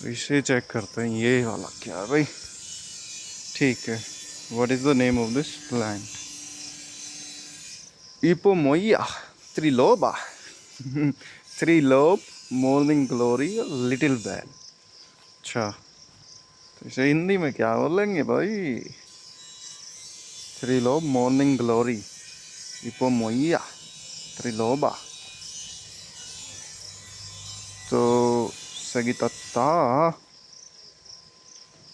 इसे चेक करते हैं, ये वाला क्या है भाई। ठीक है, what is the name of this plant? Ipomoea triloba. Triloba, morning glory, little bell. अच्छा, तो इसे हिंदी में क्या बोलेंगे भाई? Triloba, morning glory, ipomoea, triloba. तो सगितत्ता,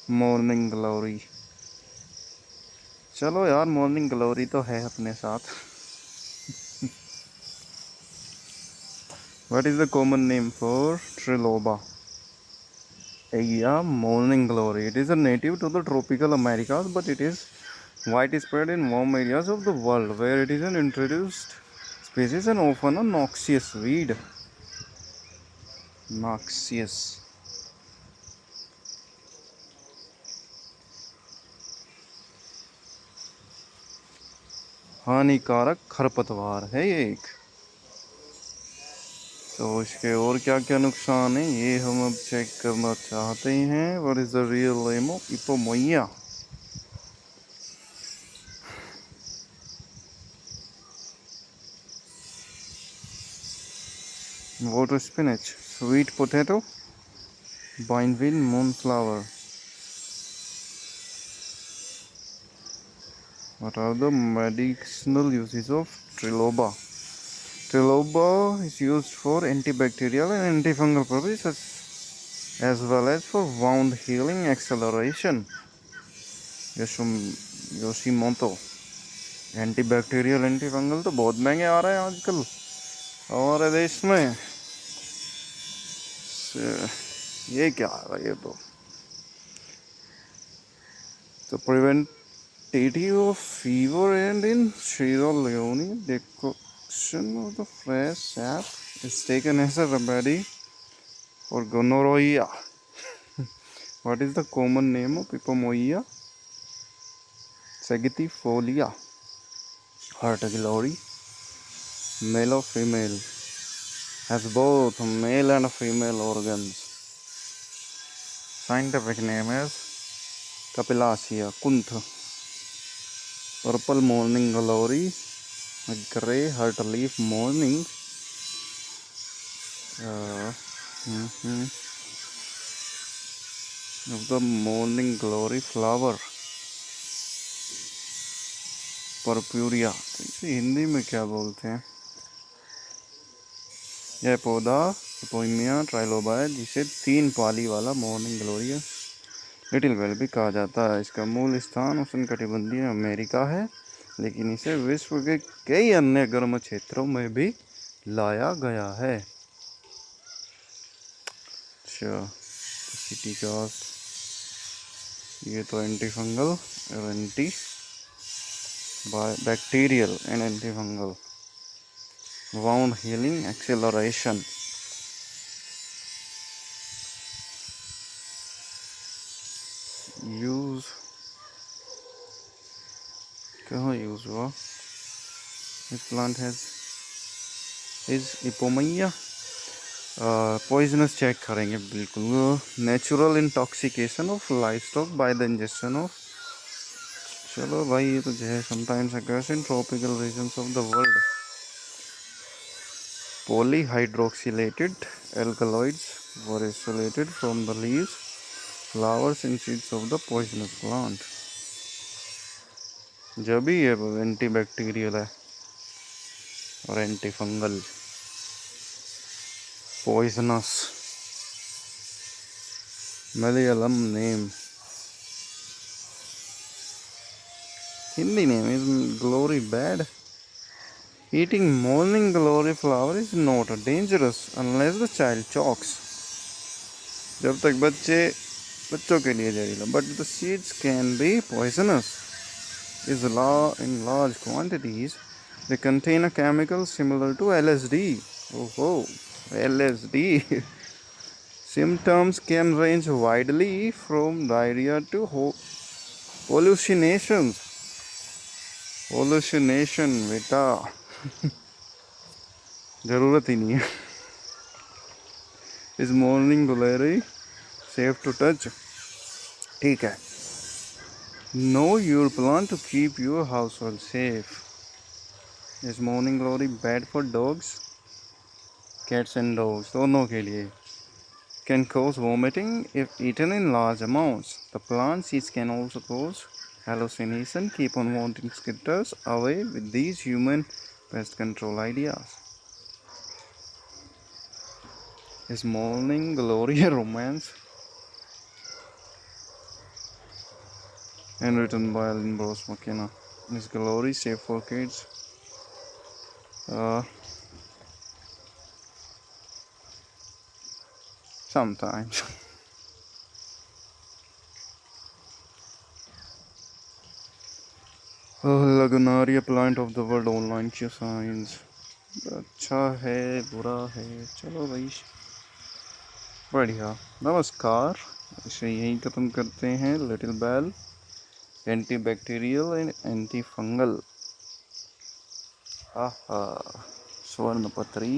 मॉर्निंग ग्लोरी। चलो यार, मॉर्निंग ग्लोरी तो है अपने साथ। What is the common name for triloba? Morning glory. It is a native to the tropical Americas, but it is widespread in warm areas of the world, where it is an introduced species and often a noxious weed. Noxious. हानिकारक खरपतवार है ये एक। तो इसके और क्या क्या नुकसान है ये हम अब चेक करना चाहते हैं। What is the real name of ipomoea? Water spinach, sweet potato, bindweed, moonflower. What are the medicinal uses of triloba? Triloba is used for antibacterial and antifungal purposes as well as for wound healing acceleration. Yoshimoto. Antibacterial antifungal तो बहुत महंगे आ रहे हैं आजकल हमारे देश में। ये क्या है ये तो preventative of fever and in Sierra Leone, decoction of the fresh sap is taken as a remedy for gonorrhea. What is the common name of Ipomoea sagittifolia? Heart glory, male or female? Has both male and female organs. Scientific name is Capillaceae kuntha. Purple morning glory, a grey heart leaf morning. Of the morning glory flower, purpurea. इसे हिंदी में क्या बोलते हैं? यह पौधा इपोइमिया ट्राइलोबा है, जिसे 3 पाली वाला मॉर्निंग ग्लोरी लिटिल बेल भी कहा जाता है। इसका मूल स्थान उष्णकटिबंधीय अमेरिका है, लेकिन इसे विश्व के कई अन्य गर्म क्षेत्रों में भी लाया गया है। अच्छा, सिटी कास्ट, ये तो एंटी फंगल और anti bacterial and anti fungal, wound healing acceleration. Use कहाँ यूज हुआ? This plant has is ipomoea. Poisonous check करेंगे बिल्कुल। Natural intoxication of livestock by the injection of. चलो भाई, ये तो जो है sometimes occurs in tropical regions of the world. Polyhydroxylated alkaloids were isolated from the leaves, flowers and seeds of the poisonous plant. जब भी ये एंटीबैक्टीरियल है और anti fungal, poisonous, Malayalam name, Hindi name is glory bad. Eating morning glory flower is not dangerous unless the child chokes. जब तक बच्चों के लिए जहरीला, but the seeds can be poisonous. In large quantities, they contain a chemical similar to LSD. Oh, LSD. Symptoms can range widely from diarrhea to hallucinations. Hallucination बेटा जरूरत ही नहीं है। Is morning glory safe to touch, ठीक है। Know your plan to keep your household safe. Is morning glory bad for dogs, cats and dogs दोनों के लिए। Can cause vomiting if eaten in large amounts. The plant seeds can also cause hallucination. Keep on wanting skitters away with these human pest control ideas. Is morning glory a romance? And written by Alan Bros McKenna. Is glory safe for kids? Sometimes. Lagunaria plant of the world online science. अच्छा है बुरा है, चलो भाई बढ़िया। नमस्कार, इसे यहीं ख़त्म करते हैं। Little bell anti bacterial and anti fungal. आहा, स्वर्ण पत्री।